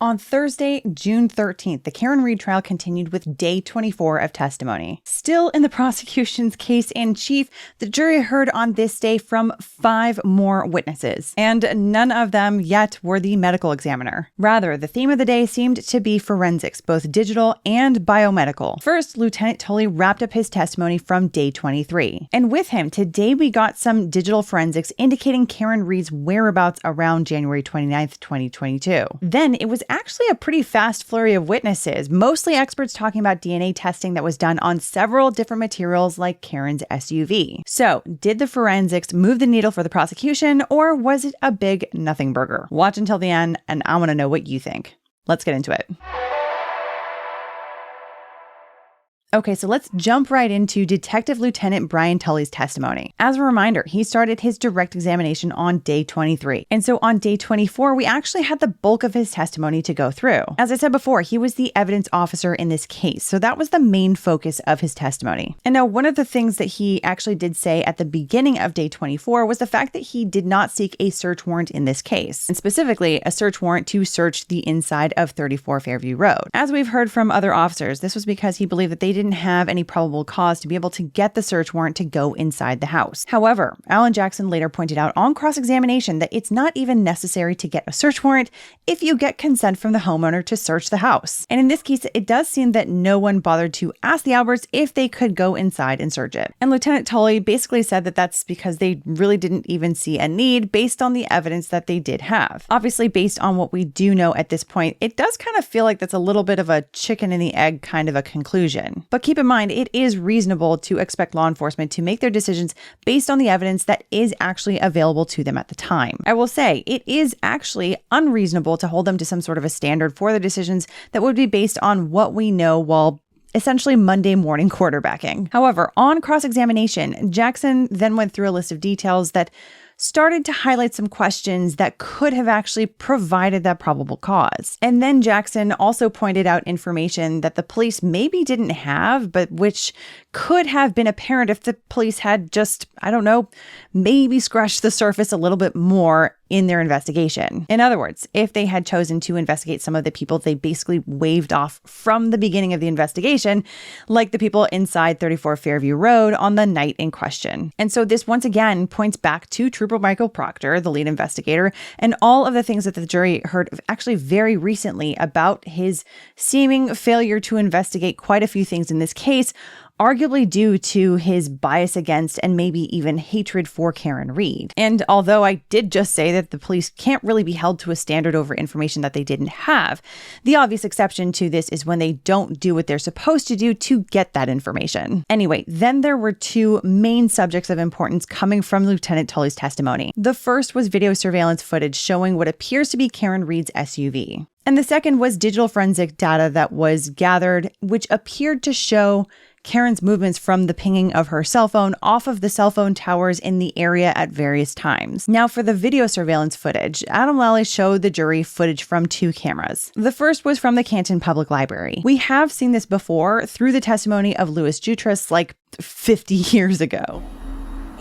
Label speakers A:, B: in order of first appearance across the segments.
A: On Thursday, June 13th, the Karen Read trial continued with day 24 of testimony. Still in the prosecution's case in chief, the jury heard on this day from 5 more witnesses, and none of them yet were the medical examiner. Rather, the theme of the day seemed to be forensics, both digital and biomedical. First, Lieutenant Tully wrapped up his testimony from day 23. And with him, today we got some digital forensics indicating Karen Read's whereabouts around January 29th, 2022. Then it was actually a pretty fast flurry of witnesses, mostly experts talking about DNA testing that was done on several different materials like Karen's SUV. So, did the forensics move the needle for the prosecution, or was it a big nothing burger? Watch until the end, and I want to know what you think. Let's get into it. Okay, so let's jump right into Detective Lieutenant Brian Tully's testimony. As a reminder, he started his direct examination on day 23. And so on day 24, we actually had the bulk of his testimony to go through. As I said before, he was the evidence officer in this case, so that was the main focus of his testimony. And now one of the things that he actually did say at the beginning of day 24 was the fact that he did not seek a search warrant in this case, and specifically a search warrant to search the inside of 34 Fairview Road. As we've heard from other officers, this was because he believed that they didn't have any probable cause to be able to get the search warrant to go inside the house. However, Alan Jackson later pointed out on cross-examination that it's not even necessary to get a search warrant if you get consent from the homeowner to search the house. And in this case, it does seem that no one bothered to ask the Alberts if they could go inside and search it. And Lieutenant Tully basically said that that's because they really didn't even see a need based on the evidence that they did have. Obviously, based on what we do know at this point, it does kind of feel like that's a little bit of a chicken and the egg kind of a conclusion. But keep in mind, it is reasonable to expect law enforcement to make their decisions based on the evidence that is actually available to them at the time. I will say, it is actually unreasonable to hold them to some sort of a standard for their decisions that would be based on what we know while essentially Monday morning quarterbacking. However, on cross-examination, Jackson then went through a list of details that started to highlight some questions that could have actually provided that probable cause. And then Jackson also pointed out information that the police maybe didn't have, but which could have been apparent if the police had just, I don't know, maybe scratched the surface a little bit more in their investigation. In other words, if they had chosen to investigate some of the people they basically waved off from the beginning of the investigation, like the people inside 34 Fairview Road on the night in question. And so this once again points back to Trooper Michael Proctor, the lead investigator, and all of the things that the jury heard actually very recently about his seeming failure to investigate quite a few things in this case, arguably due to his bias against and maybe even hatred for Karen Read. And although I did just say that the police can't really be held to a standard over information that they didn't have, the obvious exception to this is when they don't do what they're supposed to do to get that information. Anyway, then there were 2 main subjects of importance coming from Lieutenant Tully's testimony. The first was video surveillance footage showing what appears to be Karen Read's SUV. And the second was digital forensic data that was gathered, which appeared to show Karen's movements from the pinging of her cell phone off of the cell phone towers in the area at various times. Now, for the video surveillance footage, Adam Lally showed the jury footage from 2 cameras. The first was from the Canton Public Library. We have seen this before through the testimony of Louis Jutras like 50 years ago.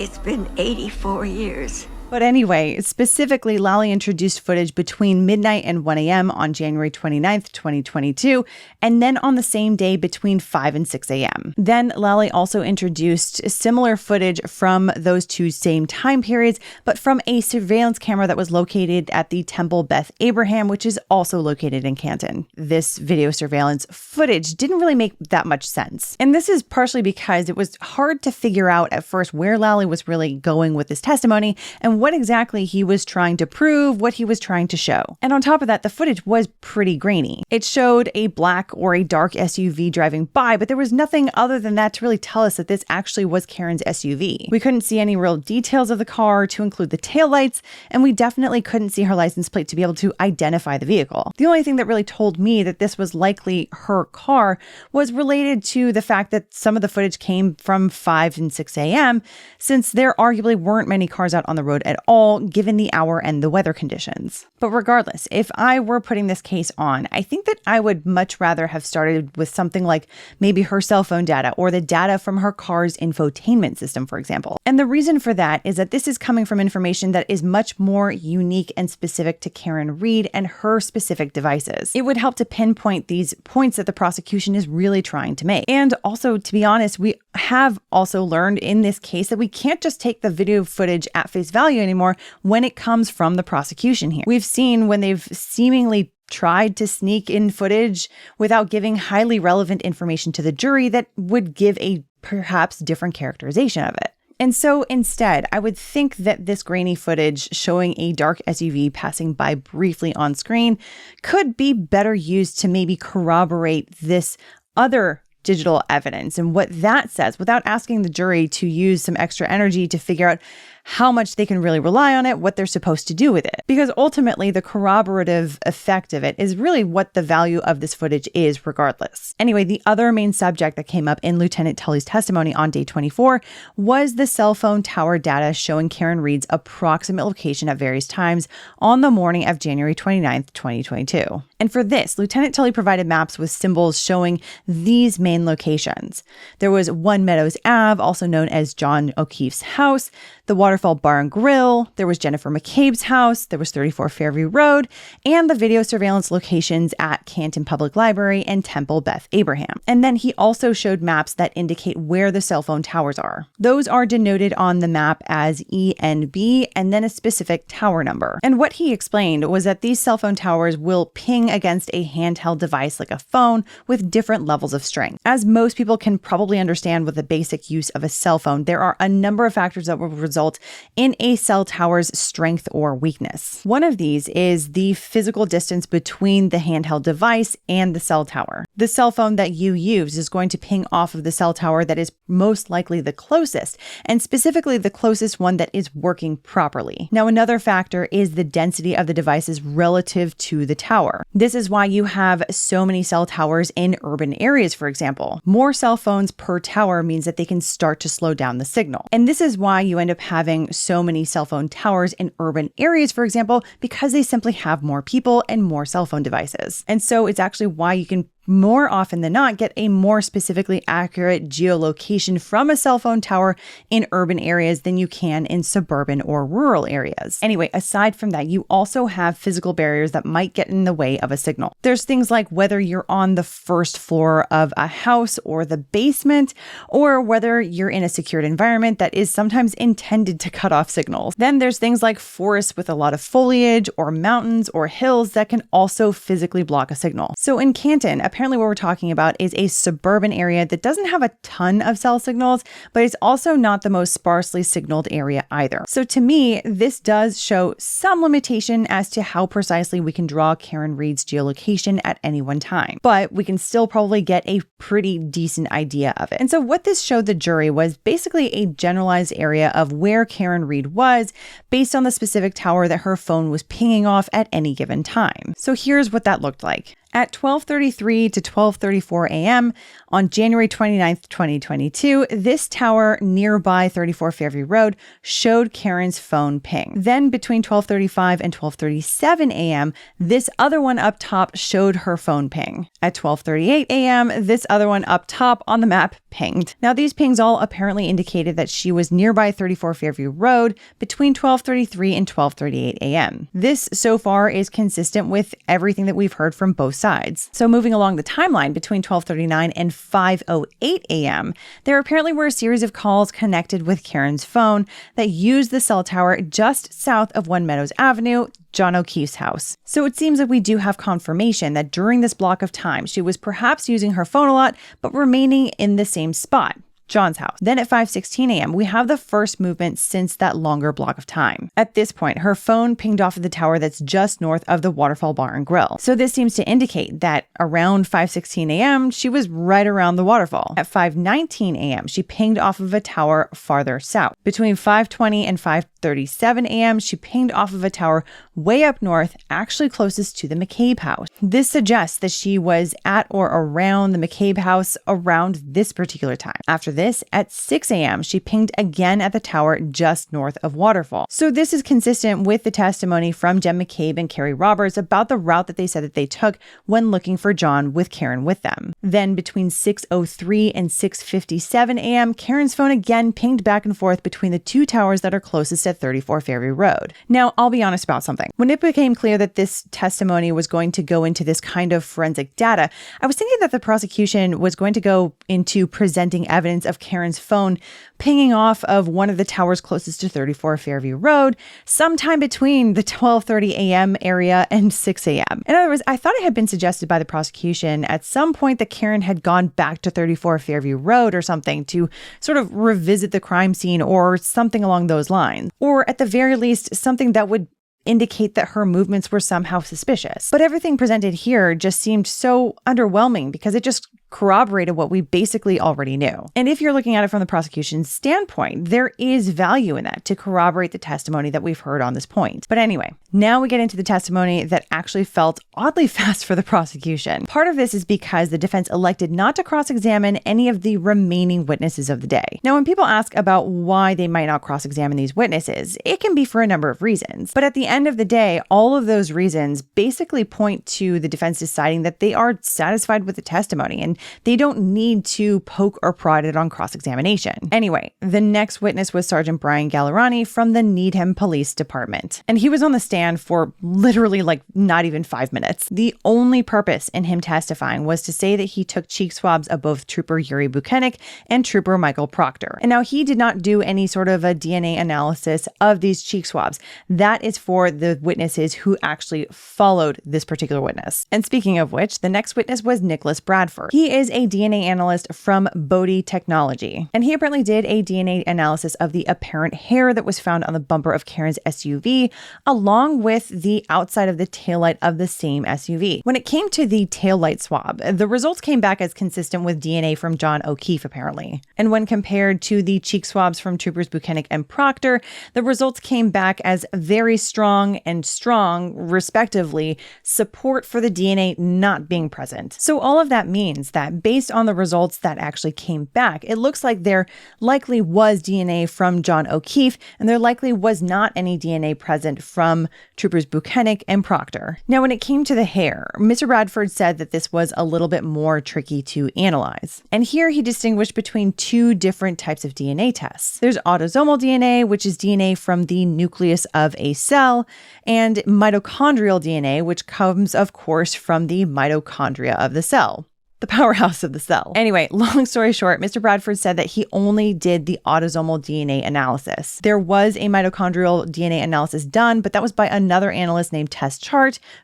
B: It's been 84 years.
A: But anyway, specifically, Lally introduced footage between midnight and 1 a.m. on January 29th, 2022, and then on the same day between 5 and 6 a.m. Then Lally also introduced similar footage from those 2 same time periods, but from a surveillance camera that was located at the Temple Beth Abraham, which is also located in Canton. This video surveillance footage didn't really make that much sense. And this is partially because it was hard to figure out at first where Lally was really going with this testimony and what exactly he was trying to prove, what he was trying to show. And on top of that, the footage was pretty grainy. It showed a black or a dark SUV driving by, but there was nothing other than that to really tell us that this actually was Karen's SUV. We couldn't see any real details of the car to include the taillights, and we definitely couldn't see her license plate to be able to identify the vehicle. The only thing that really told me that this was likely her car was related to the fact that some of the footage came from 5 and 6 a.m., since there arguably weren't many cars out on the road at all given the hour and the weather conditions. But regardless, if I were putting this case on, I think that I would much rather have started with something like maybe her cell phone data or the data from her car's infotainment system, for example. And the reason for that is that this is coming from information that is much more unique and specific to Karen Read and her specific devices. It would help to pinpoint these points that the prosecution is really trying to make. And also, to be honest, we have also learned in this case that we can't just take the video footage at face value anymore when it comes from the prosecution here. We've seen when they've seemingly tried to sneak in footage without giving highly relevant information to the jury that would give a perhaps different characterization of it. And so instead, I would think that this grainy footage showing a dark SUV passing by briefly on screen could be better used to maybe corroborate this other digital evidence and what that says without asking the jury to use some extra energy to figure out how much they can really rely on it, what they're supposed to do with it. Because ultimately, the corroborative effect of it is really what the value of this footage is regardless. Anyway, the other main subject that came up in Lieutenant Tully's testimony on day 24 was the cell phone tower data showing Karen Read's approximate location at various times on the morning of January 29th, 2022. And for this, Lieutenant Tully provided maps with symbols showing these main locations. There was 1 Meadows Ave, also known as John O'Keefe's house, the Waterfall Bar and Grill, there was Jennifer McCabe's house, there was 34 Fairview Road, and the video surveillance locations at Canton Public Library and Temple Beth Abraham. And then he also showed maps that indicate where the cell phone towers are. Those are denoted on the map as ENB and then a specific tower number. And what he explained was that these cell phone towers will ping against a handheld device like a phone with different levels of strength. As most people can probably understand with the basic use of a cell phone, there are a number of factors that will result in a cell tower's strength or weakness. One of these is the physical distance between the handheld device and the cell tower. The cell phone that you use is going to ping off of the cell tower that is most likely the closest, and specifically the closest one that is working properly. Now, another factor is the density of the devices relative to the tower. This is why you have so many cell towers in urban areas, for example. More cell phones per tower means that they can start to slow down the signal. And this is why you end up having so many cell phone towers in urban areas, for example, because they simply have more people and more cell phone devices. And so it's actually why you can more often than not get a more specifically accurate geolocation from a cell phone tower in urban areas than you can in suburban or rural areas. Anyway, aside from that, you also have physical barriers that might get in the way of a signal. There's things like whether you're on the first floor of a house or the basement, or whether you're in a secured environment that is sometimes intended to cut off signals. Then there's things like forests with a lot of foliage or mountains or hills that can also physically block a signal. So in Canton, apparently what we're talking about is a suburban area that doesn't have a ton of cell signals, but it's also not the most sparsely signaled area either. So to me, this does show some limitation as to how precisely we can draw Karen Read's geolocation at any one time, but we can still probably get a pretty decent idea of it. And so what this showed the jury was basically a generalized area of where Karen Read was based on the specific tower that her phone was pinging off at any given time. So here's what that looked like. At 12:33 to 12:34 a.m. on January 29th, 2022, this tower nearby 34 Fairview Road showed Karen's phone ping. Then between 12:35 and 12:37 a.m., this other one up top showed her phone ping. At 12:38 a.m., this other one up top on the map pinged. Now, these pings all apparently indicated that she was nearby 34 Fairview Road between 12:33 and 12:38 a.m. This so far is consistent with everything that we've heard from both sides. So moving along the timeline between 12:39 and 5:08 a.m., there apparently were a series of calls connected with Karen's phone that used the cell tower just south of 1 Meadows Avenue, John O'Keefe's house. So it seems that we do have confirmation that during this block of time, she was perhaps using her phone a lot, but remaining in the same spot, John's house. Then at 5:16 a.m., we have the first movement since that longer block of time. At this point, her phone pinged off of the tower that's just north of the Waterfall Bar and Grill. So this seems to indicate that around 5:16 a.m., she was right around the waterfall. At 5:19 a.m., she pinged off of a tower farther south. Between 5:20 and 5:30 6:37 a.m., she pinged off of a tower way up north, actually closest to the McCabe house. This suggests that she was at or around the McCabe house around this particular time. After this, at 6 a.m., she pinged again at the tower just north of Waterfall. So this is consistent with the testimony from Jen McCabe and Carrie Roberts about the route that they said that they took when looking for John with Karen with them. Then between 6:03 and 6:57 a.m., Karen's phone again pinged back and forth between the two towers that are closest at 34 Fairview Road. Now, I'll be honest about something. When it became clear that this testimony was going to go into this kind of forensic data, I was thinking that the prosecution was going to go into presenting evidence of Karen's phone pinging off of one of the towers closest to 34 Fairview Road sometime between the 12:30 a.m. area and 6 a.m. In other words, I thought it had been suggested by the prosecution at some point that Karen had gone back to 34 Fairview Road or something to sort of revisit the crime scene or something along those lines. Or at the very least, something that would indicate that her movements were somehow suspicious. But everything presented here just seemed so underwhelming because it just corroborated what we basically already knew. And if you're looking at it from the prosecution's standpoint, there is value in that to corroborate the testimony that we've heard on this point. But anyway, now we get into the testimony that actually felt oddly fast for the prosecution. Part of this is because the defense elected not to cross-examine any of the remaining witnesses of the day. Now, when people ask about why they might not cross-examine these witnesses, it can be for a number of reasons. But at the end of the day, all of those reasons basically point to the defense deciding that they are satisfied with the testimony and they don't need to poke or prod it on cross-examination. Anyway, the next witness was Sergeant Brian Gallerani from the Needham Police Department. And he was on the stand for literally not even 5 minutes. The only purpose in him testifying was to say that he took cheek swabs of both Trooper Yuri Buchanek and Trooper Michael Proctor. And now he did not do any sort of a DNA analysis of these cheek swabs. That is for the witnesses who actually followed this particular witness. And speaking of which, the next witness was Nicholas Bradford. He is a DNA analyst from BODE Technology, and he apparently did a DNA analysis of the apparent hair that was found on the bumper of Karen's SUV, along with the outside of the taillight of the same SUV. When it came to the taillight swab, the results came back as consistent with DNA from John O'Keefe, apparently. And when compared to the cheek swabs from Troopers Buchanek and Proctor, the results came back as very strong and strong, respectively, support for the DNA not being present. So all of that means that based on the results that actually came back, it looks like there likely was DNA from John O'Keefe, and there likely was not any DNA present from Troopers Buchanek and Proctor. Now, when it came to the hair, Mr. Bradford said that this was a little bit more tricky to analyze. And here he distinguished between two different types of DNA tests. There's autosomal DNA, which is DNA from the nucleus of a cell, and mitochondrial DNA, which comes, of course, from the mitochondria of the cell. The powerhouse of the cell. Anyway, long story short, Mr. Bradford said that he only did the autosomal DNA analysis. There was a mitochondrial DNA analysis done, but that was by another analyst named Tess,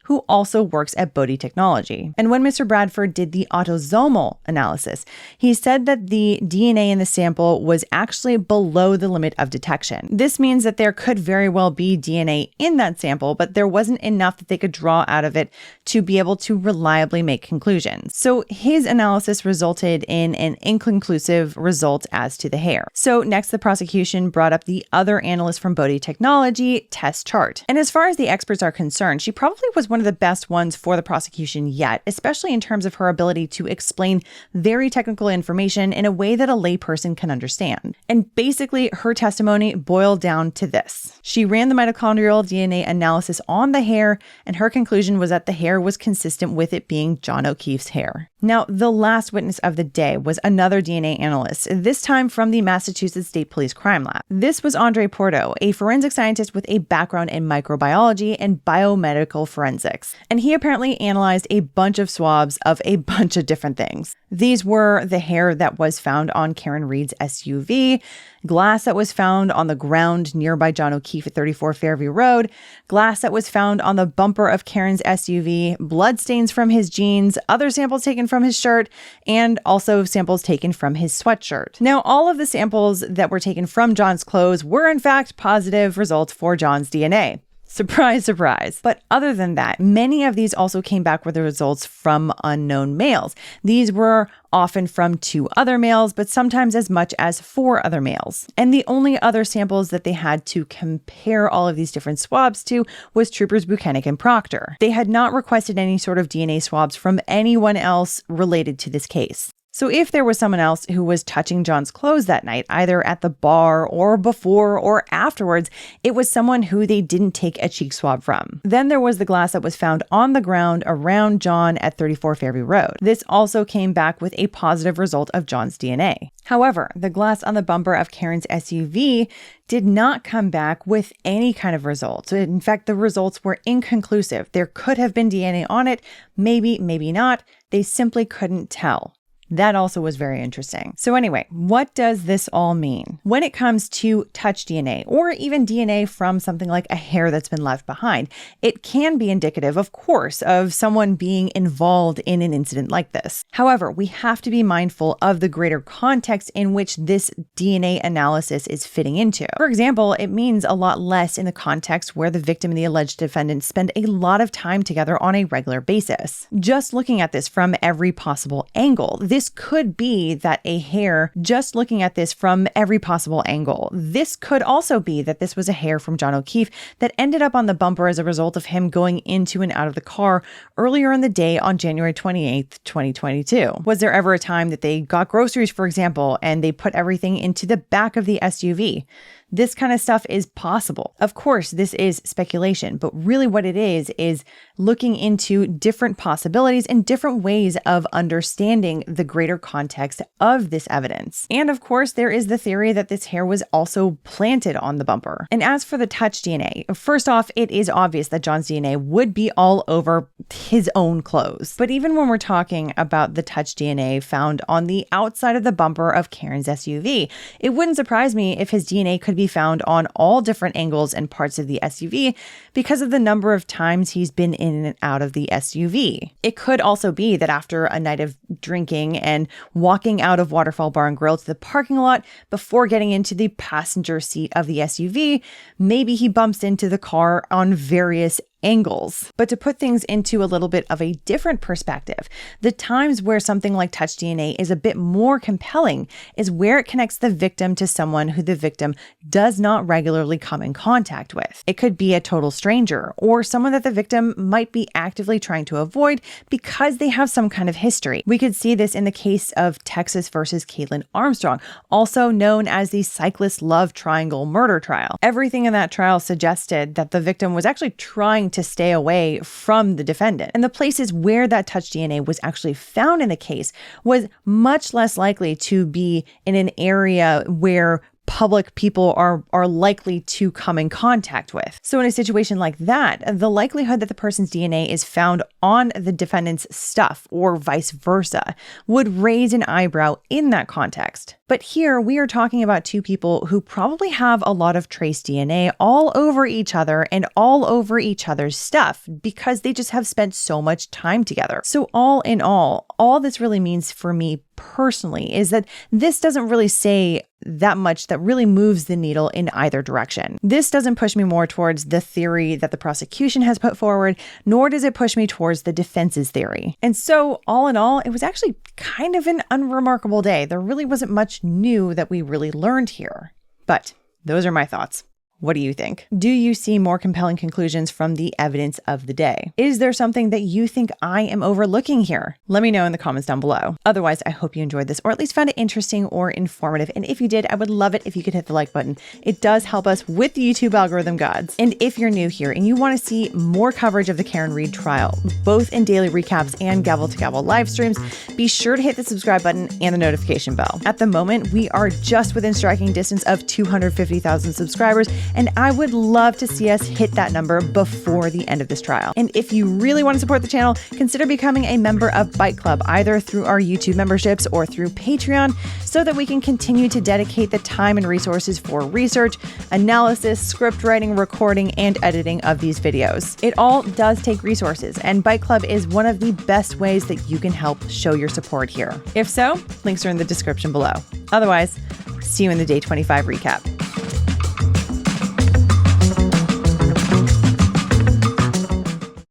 A: who also works at BODE Technology. And when Mr. Bradford did the autosomal analysis, he said that the DNA in the sample was actually below the limit of detection. This means that there could very well be DNA in that sample, but there wasn't enough that they could draw out of it to be able to reliably make conclusions. So his analysis resulted in an inconclusive result as to the hair. So next, the prosecution brought up the other analyst from BODE Technology, Tess. And as far as the experts are concerned, she probably was one of the best ones for the prosecution yet, especially in terms of her ability to explain very technical information in a way that a layperson can understand. And basically, her testimony boiled down to this. She ran the mitochondrial DNA analysis on the hair, and her conclusion was that the hair was consistent with it being John O'Keefe's hair. Now, the last witness of the day was another DNA analyst, this time from the Massachusetts State Police Crime Lab. This was Andre Porto, a forensic scientist with a background in microbiology and biomedical forensics. And he apparently analyzed a bunch of swabs of a bunch of different things. These were the hair that was found on Karen Reed's SUV, glass that was found on the ground nearby John O'Keefe at 34 Fairview Road, glass that was found on the bumper of Karen's SUV, blood stains from his jeans, other samples taken from his shirt, and also samples taken from his sweatshirt. Now, all of the samples that were taken from John's clothes were in fact positive results for John's DNA. Surprise, surprise. But other than that, many of these also came back with the results from unknown males. These were often from 2 other males, but sometimes as much as 4 other males. And the only other samples that they had to compare all of these different swabs to was Troopers Buchanan and Proctor. They had not requested any sort of DNA swabs from anyone else related to this case. So if there was someone else who was touching John's clothes that night, either at the bar or before or afterwards, it was someone who they didn't take a cheek swab from. Then there was the glass that was found on the ground around John at 34 Fairview Road. This also came back with a positive result of John's DNA. However, the glass on the bumper of Karen's SUV did not come back with any kind of results. In fact, the results were inconclusive. There could have been DNA on it, maybe, maybe not. They simply couldn't tell. That also was very interesting. So anyway, what does this all mean? When it comes to touch DNA, or even DNA from something like a hair that's been left behind, it can be indicative, of course, of someone being involved in an incident like this. However, we have to be mindful of the greater context in which this DNA analysis is fitting into. For example, it means a lot less in the context where the victim and the alleged defendant spend a lot of time together on a regular basis. Just looking at this from every possible angle, this could be that a hair, just looking at this from every possible angle. This could also be that this was a hair from John O'Keefe that ended up on the bumper as a result of him going into and out of the car earlier in the day on January 28th, 2022. Was there ever a time that they got groceries, for example, and they put everything into the back of the SUV? This kind of stuff is possible. Of course, this is speculation, but really what it is looking into different possibilities and different ways of understanding the greater context of this evidence. And of course, there is the theory that this hair was also planted on the bumper. And as for the touch DNA, first off, it is obvious that John's DNA would be all over his own clothes. But even when we're talking about the touch DNA found on the outside of the bumper of Karen's SUV, it wouldn't surprise me if his DNA could be found on all different angles and parts of the SUV because of the number of times he's been in and out of the SUV. It could also be that after a night of drinking and walking out of Waterfall Bar and Grill to the parking lot before getting into the passenger seat of the SUV, maybe he bumps into the car on various angles. But to put things into a little bit of a different perspective, the times where something like touch DNA is a bit more compelling is where it connects the victim to someone who the victim does not regularly come in contact with. It could be a total stranger or someone that the victim might be actively trying to avoid because they have some kind of history. We could see this in the case of Texas versus Caitlin Armstrong, also known as the cyclist love triangle murder trial. Everything in that trial suggested that the victim was actually trying to stay away from the defendant. And the places where that touch DNA was actually found in the case was much less likely to be in an area where public people are likely to come in contact with. So in a situation like that, the likelihood that the person's DNA is found on the defendant's stuff or vice versa would raise an eyebrow in that context. But here we are talking about 2 people who probably have a lot of trace DNA all over each other and all over each other's stuff because they just have spent so much time together. So all in all this really means for me personally is that this doesn't really say that much that really moves the needle in either direction. This doesn't push me more towards the theory that the prosecution has put forward, nor does it push me towards the defense's theory. And so all in all, it was actually kind of an unremarkable day. There really wasn't much new that we really learned here. But those are my thoughts. What do you think? Do you see more compelling conclusions from the evidence of the day? Is there something that you think I am overlooking here? Let me know in the comments down below. Otherwise, I hope you enjoyed this or at least found it interesting or informative. And if you did, I would love it if you could hit the like button. It does help us with the YouTube algorithm gods. And if you're new here and you want to see more coverage of the Karen Read trial, both in daily recaps and gavel to gavel live streams, be sure to hit the subscribe button and the notification bell. At the moment, we are just within striking distance of 250,000 subscribers. And I would love to see us hit that number before the end of this trial. And if you really want to support the channel, consider becoming a member of Byte Club, either through our YouTube memberships or through Patreon, so that we can continue to dedicate the time and resources for research, analysis, script writing, recording, and editing of these videos. It all does take resources, and Byte Club is one of the best ways that you can help show your support here. If so, links are in the description below. Otherwise, see you in the Day 25 recap.